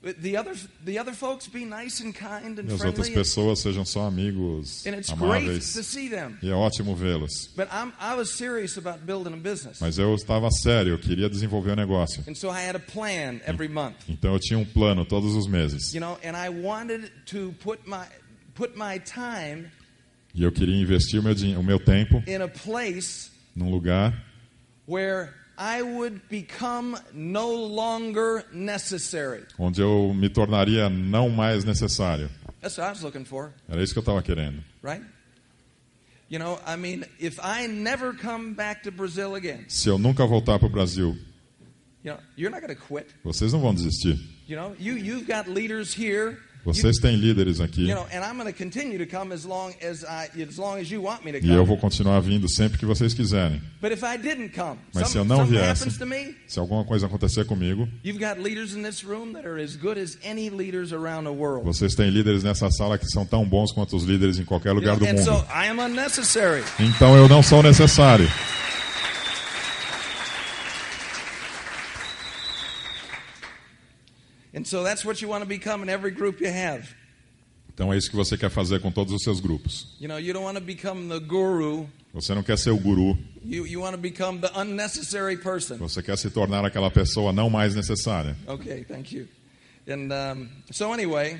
But the other folks, be nice and kind and E as outras friendly. pessoas sejam só amigos And it's great amáveis. to see them. E é ótimo vê-los. But I was serious about building a business. Mas eu estava sério, eu queria desenvolver um negócio. And so I had a plan every month. Então eu tinha um plano todos os meses. You know, and I wanted to put my time E eu queria investir o meu tempo in a place num lugar where I would become no longer necessary. onde eu me tornaria não mais necessário. That's what I was looking for, Era isso que eu estava querendo. right? You know, I mean, if I never come back to Brazil again, Se eu nunca voltar para o Brasil, you know, you're not going to quit. vocês não vão desistir. You know, you've got leaders here. Vocês têm líderes aqui. You know, and I'm going to continue to come as long as you want me to E eu come. vou continuar vindo sempre que vocês quiserem. But if I didn't come, Mas se eu não something viesse, happens to me, se alguma coisa acontecer comigo, you've got leaders in this room that are as good as any leaders around the world. vocês têm líderes nessa sala que são tão bons quanto os líderes em qualquer You lugar know, do and so mundo. I am unnecessary. Então eu não sou necessário. And so that's what you want to become in every group you have. Então é isso que você quer fazer com todos os seus grupos. You know, you don't want to become the guru. Você não quer ser o guru. You want to become the unnecessary person. Você quer se tornar aquela pessoa não mais necessária. Okay, thank you. And so anyway,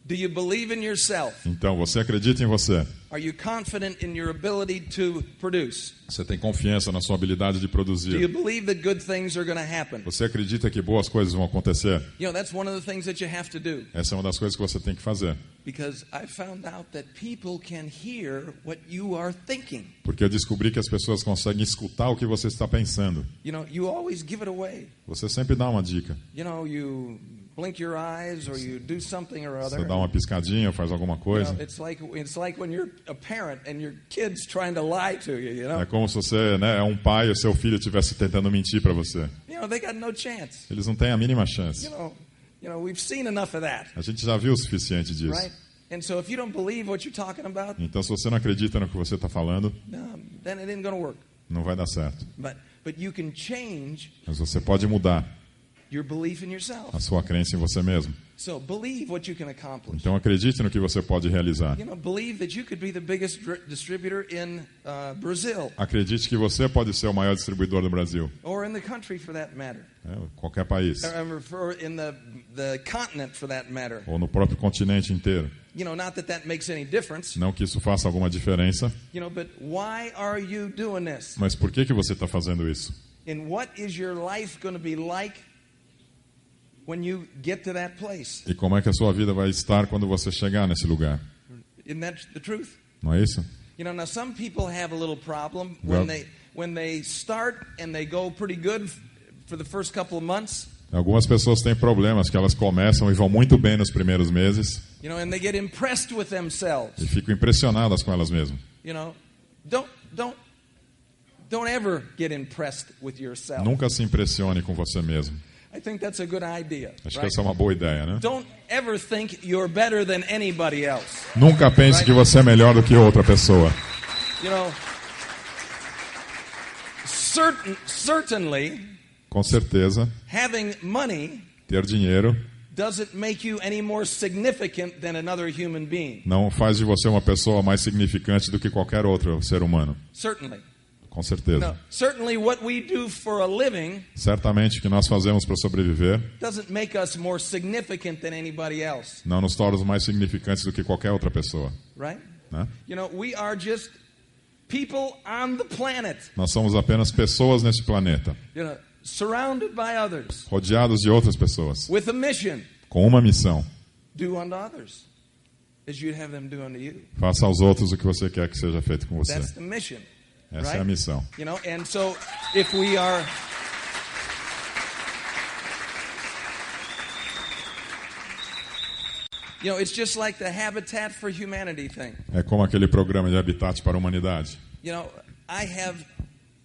do you believe in yourself? Então você acredita em você. Are you confident in your ability to produce? Você tem confiança na sua habilidade de Do you produzir. believe that good things are going to happen? Você acredita que boas coisas vão acontecer. You know, that's one of the things that you have to do. Essa é uma das coisas que você tem que fazer. Because I found out that people can hear what you are thinking. Porque eu descobri que as pessoas conseguem escutar o que você está pensando. You know, you always give it away. Você sempre dá uma dica. You know, you blink your eyes or you do something or Você other. dá uma piscadinha, faz alguma You coisa. know, it's like when you're a parent and your kid's trying to lie to you, you know. É como se você, né, é um pai e o seu filho estivesse tentando mentir para você. You know, they got no chance. Eles não têm a mínima chance. You know, we've seen enough of that, A gente já viu o suficiente disso. right? And so if you don't believe what you're talking about, Então, se você não acredita no que você está falando, then it ain't going to work. não vai dar certo. But you can change Mas você pode mudar your belief in yourself. a sua crença em você mesmo. So believe what you can accomplish. Então, acredite no que você pode realizar. You know, believe that you could be the biggest distributor in Brazil Acredite que você pode ser o maior distribuidor do Brasil. or in the country for that matter, Qualquer país. or in the continent for that matter. Ou no próprio continente inteiro. You know, not that makes any difference. Não que isso faça alguma diferença. You know, but why are you doing this? Mas por que você está fazendo isso? And what is your life going to be like when you get to that place? E como é que a sua vida vai estar quando você chegar nesse lugar? Isn't that the truth? Não é isso? You know, now some people have a little problem Well- when they start and they go pretty good for the first couple of months. Algumas pessoas têm problemas que elas começam e vão muito bem nos primeiros meses You know, and they get impressed with themselves. e ficam impressionadas com elas mesmas. You know, don't ever get impressed with yourself. Nunca se impressione com você mesmo. I think that's a good idea. Acho que Right? essa é uma boa ideia, né? Don't ever think you're better than anybody else. Nunca pense que você é melhor do que outra pessoa. You know, certainly Com certeza, having money ter dinheiro doesn't make you any more significant than another human being. Não faz de você uma pessoa mais significante do que qualquer outro ser humano. Certainly. Com certeza. No, certainly what we do for a living Certamente o que nós fazemos para sobreviver doesn't make us more significant than anybody else. não nos torna mais significantes do que qualquer outra pessoa. Right? Né? You know, we are just people on the planet. Nós somos apenas pessoas neste planeta, You know, surrounded by others. rodeados de outras pessoas, With a mission. com uma missão. Do unto others as you'd have them do unto you. Faça aos outros o que você quer que seja feito com você. That's the mission. Essa right? é a missão. You know, and so if we are You know, it's just like the Habitat for Humanity thing. É como aquele programa de Habitat para a Humanidade. You know, I have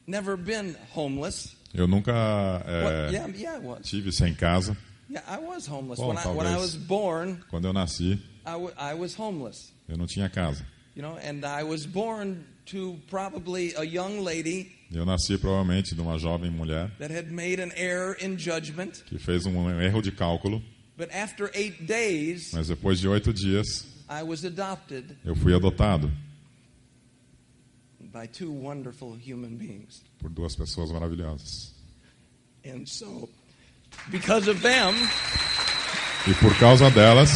never been homeless. Eu nunca I was. tive sem casa. Yeah, I was homeless. Bom, when I was born, quando eu nasci, I was homeless. eu não tinha casa. You know, and I was born to probably a young lady Eu nasci provavelmente de uma jovem mulher that had made an error in judgment. que fez um erro de cálculo, But after 8 days, mas depois de 8 dias I was adopted eu fui adotado by 2 wonderful human beings. por 2 pessoas maravilhosas. And so, because of them, E por causa delas,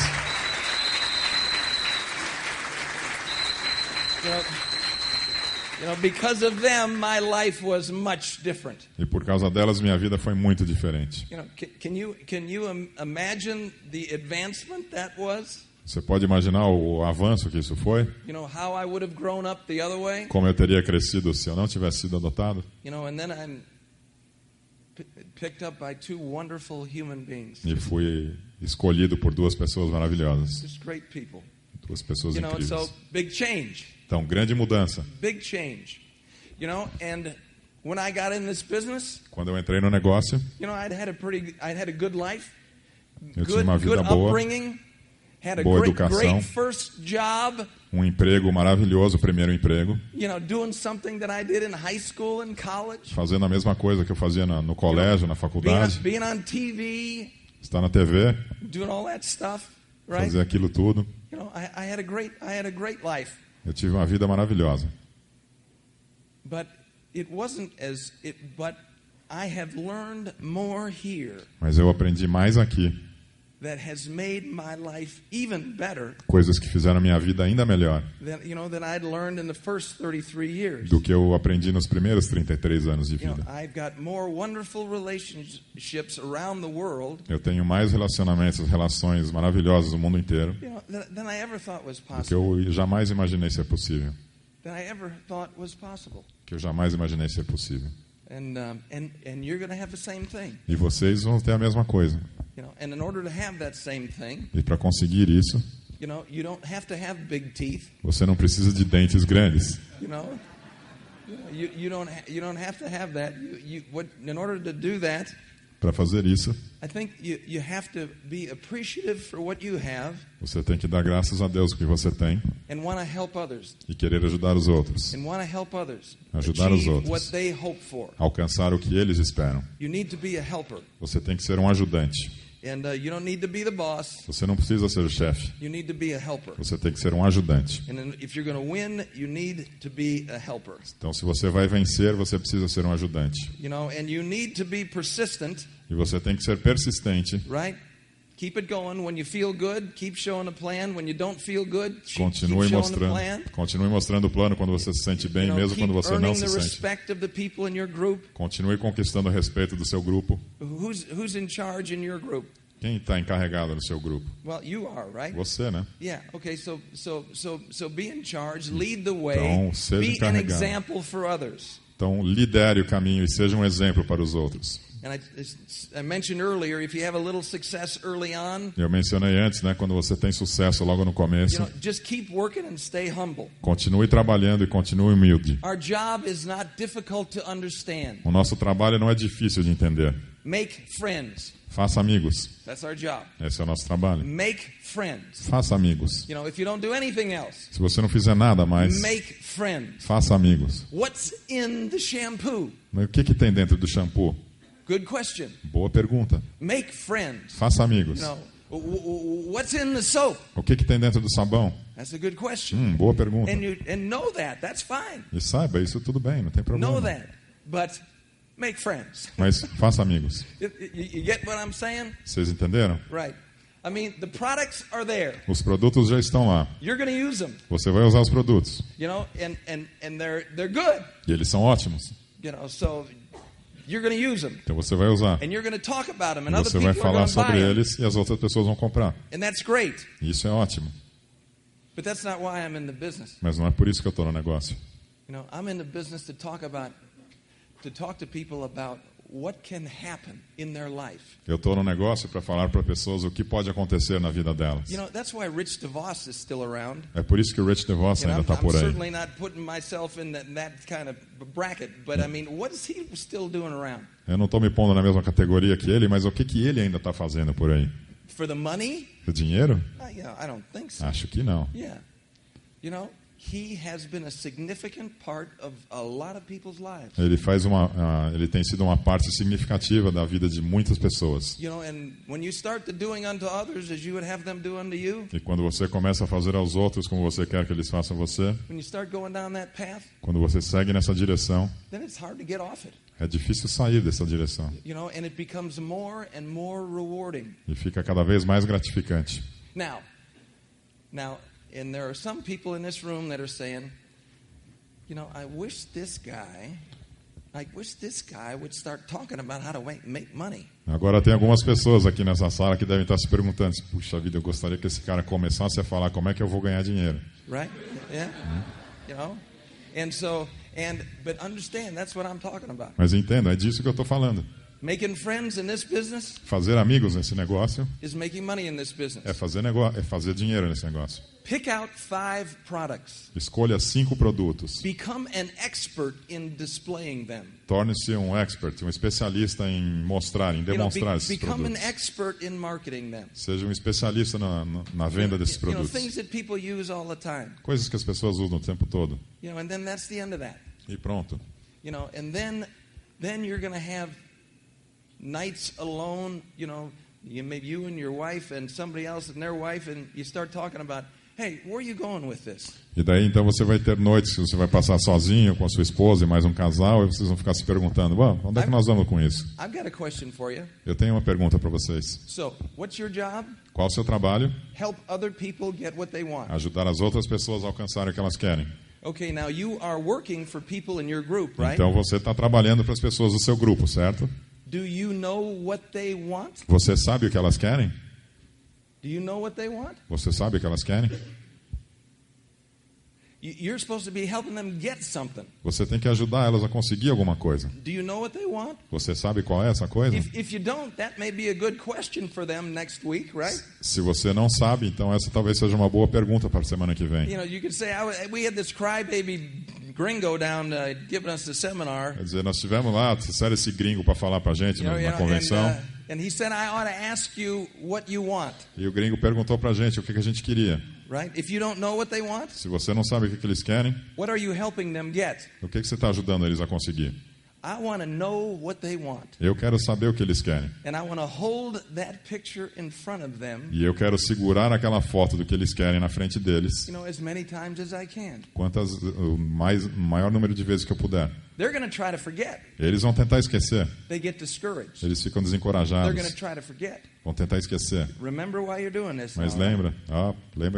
because of them, my life was much different. minha vida foi muito diferente. You know, can you imagine the advancement that was? Você pode imaginar o avanço que isso foi? You know how I would have grown up the other way? Como eu teria crescido se eu não tivesse sido adotado? You know, and then I'm picked up by 2 wonderful human beings. E fui escolhido por 2 pessoas maravilhosas. Just great people. 2 pessoas You know, incríveis. so big change. Então, grande mudança. Big change. You know, and when I got in this business, Quando eu entrei no negócio, you know, I'd had a good life, eu tinha uma vida good boa, upbringing, had a boa great educação, first job. emprego maravilhoso, o primeiro emprego, You know, doing something that I did in high school and college. fazendo a mesma coisa que eu fazia no colégio, na faculdade, Being on TV, estar na TV, doing all that stuff, right? fazer aquilo tudo. You know, I had a great life. Eu tive uma vida maravilhosa. But I have learned more here Mas eu aprendi mais aqui, that has made my life even better coisas que fizeram a minha vida ainda melhor than I'd learned in the first 33 years. do que eu aprendi nos primeiros 33 anos de You know, vida. I've got more wonderful relationships around the world, Eu tenho mais relações maravilhosas no mundo inteiro you know, than I ever thought was do que possible. eu jamais imaginei ser possível. Than I ever thought was possible. Que eu jamais imaginei ser possível. And you're going to have the same thing. E vocês vão ter a mesma coisa. You know, and in order to have that same thing, E para conseguir isso, you know, you don't have to have big teeth. você não precisa de dentes grandes. You know, you don't have to have that. In order to do that, Para fazer isso, I think you have to be appreciative for what you have você tem que dar graças a Deus pelo que você tem and want to help others. e querer ajudar os outros, And want to help others Ajudar os achieve outros. what they hope for. alcançar o que eles esperam. You need to be a helper. Você tem que ser um ajudante. And you don't need to be the boss. Você não precisa ser o chefe. You need to be a helper. Você tem que ser um ajudante. And if you're going to win, you need to be a helper. Então, se você vai vencer, você precisa ser um ajudante. You know, and you need to be persistent, E você tem que ser persistente. right? Keep it going. When you feel good, keep showing a plan. When you don't feel good, keep Continue showing a plan. mostrando o plano quando você se sente bem, You know, mesmo keep quando você não earning se the sente. respect of the people in your group. Continue conquistando o respeito do seu grupo. Who's in charge in your group? Quem está encarregado no seu grupo? Well, you are, right? Você, né? Yeah. Okay. So be in charge. Lead the way. Então, seja Be an encarregado. example for others. Então, lidere o caminho e seja um exemplo para os outros. And I mentioned earlier, if you have a little success early on, Eu mencionei antes, né? Quando você tem sucesso logo no começo, just keep working and stay humble. continue trabalhando e continue humilde. Our job is not difficult to understand. O nosso trabalho não é difícil de entender. Make friends. Faça amigos. That's our job. Esse é o nosso trabalho. Make friends. Faça amigos. You know, if you don't do anything else, Se você não fizer nada mais, make friends. faça amigos. What's in the shampoo? Mas o que tem dentro do shampoo? Good question. Boa pergunta. Make friends. Faça amigos. You know, What's in the soap? O que tem dentro do sabão? That's a good question. Boa pergunta. And know that. That's fine. E saiba, isso tudo bem, não tem problema. Know that. But make friends. Mas faça amigos. You get what I'm saying? Vocês entenderam? Right. I mean, the products are there. Os produtos já estão lá. You're going to use them. Você vai usar os produtos. You know, and they're good. E eles são ótimos. You know, so you're going to use them. Então você vai usar. And you're going to talk about them, and E other você people vai falar are going to buy sobre them. eles e as outras pessoas vão comprar. And that's great. E isso é ótimo. But that's not why I'm in the business. Mas não é por isso que eu estou no negócio. You know, I'm in the business to talk to people about what can happen in their life. Eu estou no negócio para falar para pessoas o que pode acontecer na vida delas. You know, that's why Rich DeVos is still around. É por isso que o Rich DeVos ainda está por I'm aí. certainly not putting myself in that kind of bracket, but I mean, what is he still doing around? Eu não estou me pondo na mesma categoria que ele, mas o que ele ainda está fazendo por aí? For the money? O dinheiro? I don't think so. Acho que não. Yeah. You know, he has been a significant part of a lot of people's lives. Ele tem sido uma parte significativa da vida de muitas pessoas. You know, and when you start doing unto others as you would have them do unto you. E quando você começa a fazer aos outros como você quer que eles façam a você, When you start going down that path, quando você segue nessa direção, then it's hard to get off it. é difícil sair dessa direção. You know, and it becomes more and more rewarding. E fica cada vez mais gratificante. Now, and there are some people in this room that are saying, you know, I wish this guy would start talking about how to make money. Agora tem algumas pessoas aqui nessa sala que devem estar se perguntando, puxa vida, eu gostaria que esse cara começasse a falar como é que eu vou ganhar dinheiro. Right? Yeah. You know? But understand, that's what I'm talking about. Mas entenda, é disso que eu estou falando. Making friends in this business Fazer amigos nesse negócio is making money in this business. é fazer dinheiro nesse negócio. Pick out 5 products. Escolha 5 produtos. Become an expert in displaying them. Torne-se um expert, um especialista em mostrar, em demonstrar esses become produtos. an expert in marketing them. Seja um especialista na venda desses produtos. Things that people use all the time. Coisas que as pessoas usam o tempo todo. You know, and then that's the end of that. E pronto. You know, and then you're going to have nights alone, you know, maybe you and your wife and somebody else and their wife, and you start talking about, hey, where are you going with this? E daí então você vai ter noites que você vai passar sozinho com a sua esposa e mais um casal, e vocês vão ficar se perguntando, bom, onde é que nós vamos com isso? I've got a question for you. Eu tenho uma pergunta para vocês. So, what's your job? Qual o seu trabalho? Help other people get what they want. Ajudar as outras pessoas a alcançarem o que elas querem. Okay, now you are working for people in your group, right? Então você está trabalhando para as pessoas do seu grupo, certo? Do you know what they want? Você sabe o que elas querem? Do you know what they want? Você sabe o que elas querem? You're supposed to be helping them get something. Você tem que ajudar elas a conseguir alguma coisa. Do you know what they want? Você sabe qual é essa coisa? If you don't, that may be a good question for them next week, right? Se você não sabe, então essa talvez seja uma boa pergunta para a semana que vem. You know, you could say, we had this crybaby gringo down giving us the seminar. Quer dizer, nós tivemos lá, trouxeram esse gringo para falar para a gente na convenção. And he said, I ought to ask you what you want. E o gringo perguntou para a gente o que a gente queria. Right? If you don't know what they want, se você não sabe o que eles querem, what are you helping them get? O que você está ajudando eles a conseguir? I want to know what they want. Eu quero saber o que eles querem. And I want to hold that picture in front of them. E eu quero segurar aquela foto do que eles querem na frente deles. You know, as many times as I can. O maior número de vezes que eu puder. They're going to try to forget. Eles vão tentar esquecer. They get discouraged. Eles ficam desencorajados. They're going to try to forget. Vão tentar esquecer. Remember why you're doing this. Mas lembra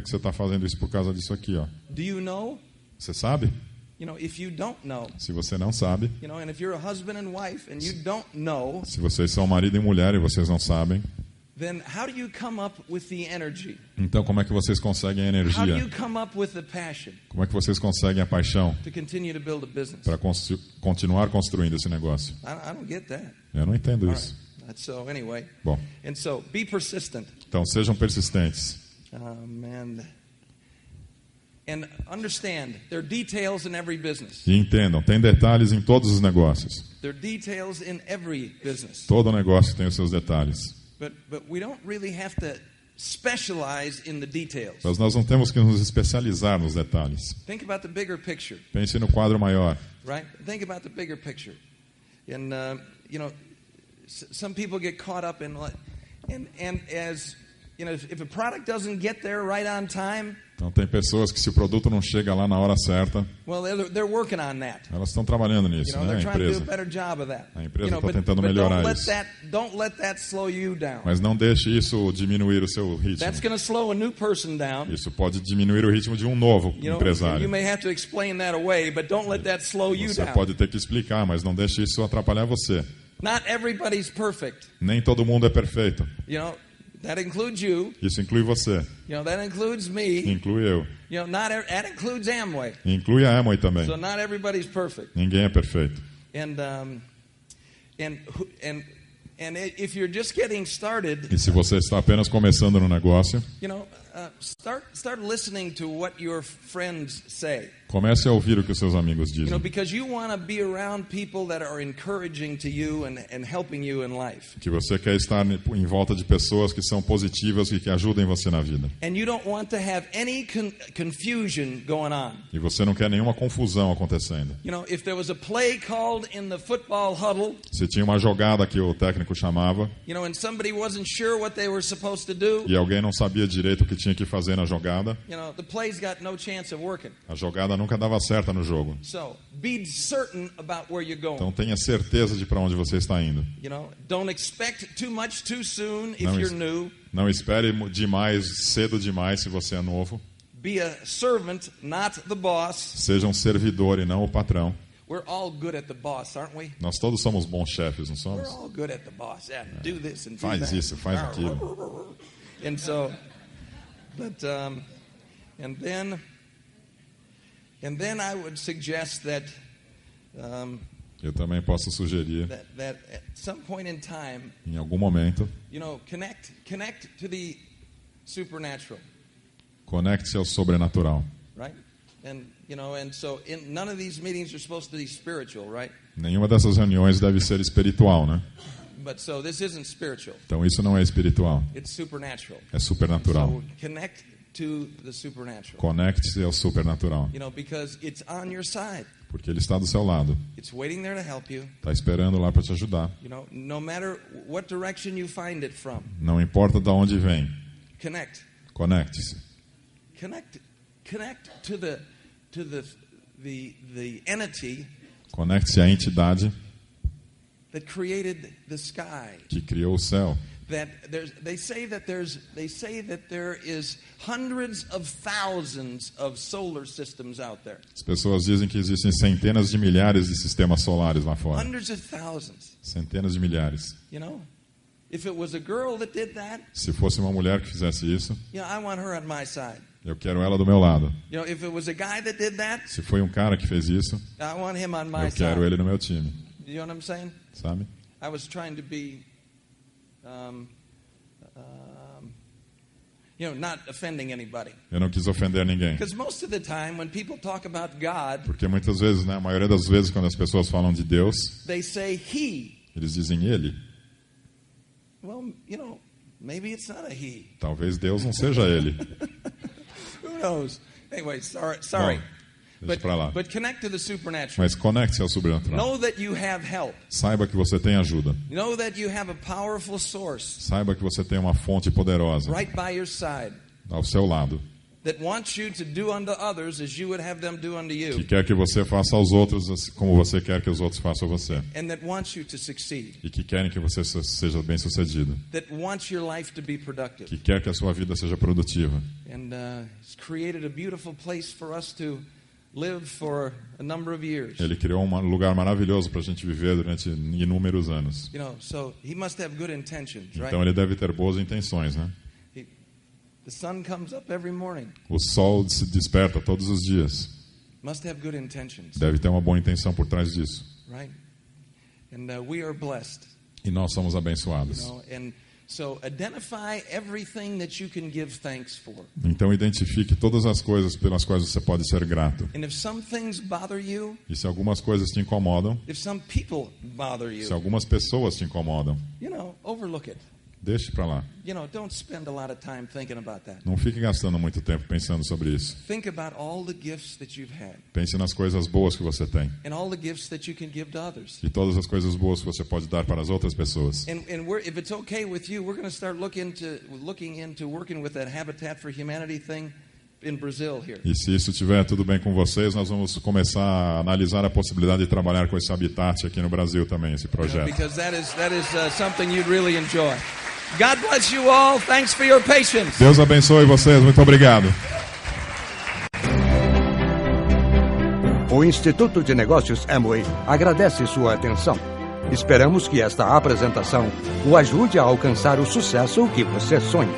que você está fazendo isso por causa disso aqui, ó. Do you know? Você sabe? You know, if you don't know, se você não sabe, you know, and if you're a husband and wife and you don't know, se vocês são marido e mulher e vocês não sabem, then how do you come up with the energy? Então como é que vocês conseguem a energia? How do you come up with the passion? Como é que vocês conseguem a paixão to continue to build a business? Para continuar construindo esse negócio? I don't get that. Eu não entendo isso. Right. So anyway. Bom. And so be persistent. Então sejam persistentes. And understand, there are details in every business. E entendam, tem detalhes em todos os negócios. There are details in every business. Todo negócio tem os seus detalhes. But we don't really have to specialize in the details. Mas nós não temos que nos especializar nos detalhes. Think about the bigger picture. Pense no quadro maior. Right? Think about the bigger picture. And you know, some people get caught up in and as if a product doesn't get there right on time, Então tem pessoas que se o produto não chega lá na hora certa, well, they're working on that. elas estão trabalhando nisso, né? They're A trying to do a empresa. better job of that. A empresa está but tentando melhorar isso. Don't let that slow you down. Mas não deixe isso diminuir o seu ritmo. That's going to slow a new person down. Isso pode diminuir o ritmo de um novo empresário. You may have to explain that away, but don't let that slow you Você down. pode ter que explicar, mas não deixe isso atrapalhar você. Not everybody's perfect. Nem todo mundo é perfeito. That includes you. Isso inclui você. That includes me. Inclui eu. That includes Amway. Inclui a Amway também. So not everybody's perfect. Ninguém é perfeito. And if you're just getting started, e se você está apenas começando no negócio, start listening to what your friends say. Comece a ouvir o que os seus amigos dizem. Because you want to be around people that are encouraging to you and helping you in life. Que você quer estar em volta de pessoas que são positivas e que ajudem você na vida. And you don't want to have any confusion going on. E você não quer nenhuma confusão acontecendo. If there was a play called in the football huddle, se tinha uma jogada que o técnico chamava, and somebody wasn't sure what they were supposed to do, e alguém não sabia direito o que tinha que fazer na jogada, the play's got no chance of working. A jogada nunca dava certo no jogo. So, be certain about where you're going. Então tenha certeza de para onde você está indo. Don't expect too much too soon if you're new. Não espere demais, cedo demais se você é novo. Be a servant, not the boss. Seja um servidor e não o patrão. We're all good at the boss, aren't we? Nós todos somos bons chefes, não somos? We're all good at the boss. Yeah, do this and do faz that. Isso, faz aquilo. And so, and then I would suggest that eu também posso sugerir that at some point in time, em algum momento, connect to the supernatural. Conecte-se ao sobrenatural. Right? And so none of these meetings are supposed to be spiritual, right? Nenhuma dessas reuniões deve ser espiritual, né? But so this isn't spiritual. Então isso não é espiritual. It's supernatural. É supernatural. So connect to the supernatural. Conecte-se ao supernatural. Because it's on your side. Porque ele está do seu lado. It's waiting there to help you. Está esperando lá para te ajudar. No matter what direction you find it from. Não importa de onde vem. Connect. Conecte-se. Connect to the entity. Conecte-se à entidade that created the sky. Que criou o céu. They say that there is hundreds of thousands of solar systems out there. As pessoas dizem que existem centenas de milhares de sistemas solares lá fora. Hundreds of thousands. Centenas de milhares. If it was a girl that did that, se fosse uma mulher que fizesse isso, I want her on my side. Eu quero ela do meu lado. If it was a guy that did that, se foi um cara que fez isso, I want him on my eu quero ele no meu time. You know what I'm saying? Sabe? I was trying to be not offending anybody. Eu não quis ofender ninguém. Because most of the time when people talk about God, porque muitas vezes, a maioria das vezes quando as pessoas falam de Deus, they say he. Eles dizem ele. Well, maybe it's not a he. Talvez Deus não seja ele. Who knows? Anyway, sorry. Bom, deixa pra lá. But connect to the supernatural. Mas conecte-se ao sobrenatural. Know that you have help. Saiba que você tem ajuda. Know that you have a powerful source. Saiba que você tem uma fonte poderosa. Right by your side. Ao seu lado. That wants you to do unto others as you would have them do unto you. Que quer que você faça aos outros como você quer que os outros façam a você. And that wants you to succeed. E que querem que você seja bem-sucedido. That wants your life to be productive. Que quer que a sua vida seja produtiva. And it's created a beautiful place for us to live for a number of years. Ele criou um lugar maravilhoso para a gente viver durante inúmeros anos. So he must have good intentions, right? Então ele deve ter boas intenções, né? The sun comes up every morning. O sol se desperta todos os dias. Must have good intentions. Deve ter uma boa intenção por trás disso. Right? And we are blessed. E nós somos abençoados. And so identify everything that you can give thanks for. Então identifique todas as coisas pelas quais você pode ser grato. And if some things bother you, e se algumas coisas te incomodam, if some people bother you, se algumas pessoas te incomodam, overlook it. Deixe para lá. Don't spend a lot of time thinking about that. Não fique gastando muito tempo pensando sobre isso. Think about all the gifts that you've had. Pense nas coisas boas que você tem. And all the gifts that you can give to others. E todas as coisas boas que você pode dar para as outras pessoas. And if it's okay with you, we're going to start looking into working with that Habitat for Humanity thing in Brazil here. E se isso estiver tudo bem com vocês, nós vamos começar a analisar a possibilidade de trabalhar com esse Habitat aqui no Brasil também, esse projeto. Because that is something you'd really enjoy. God bless you all. Thanks for your patience. Deus abençoe vocês. Muito obrigado. O Instituto de Negócios Amway agradece sua atenção. Esperamos que esta apresentação o ajude a alcançar o sucesso que você sonha.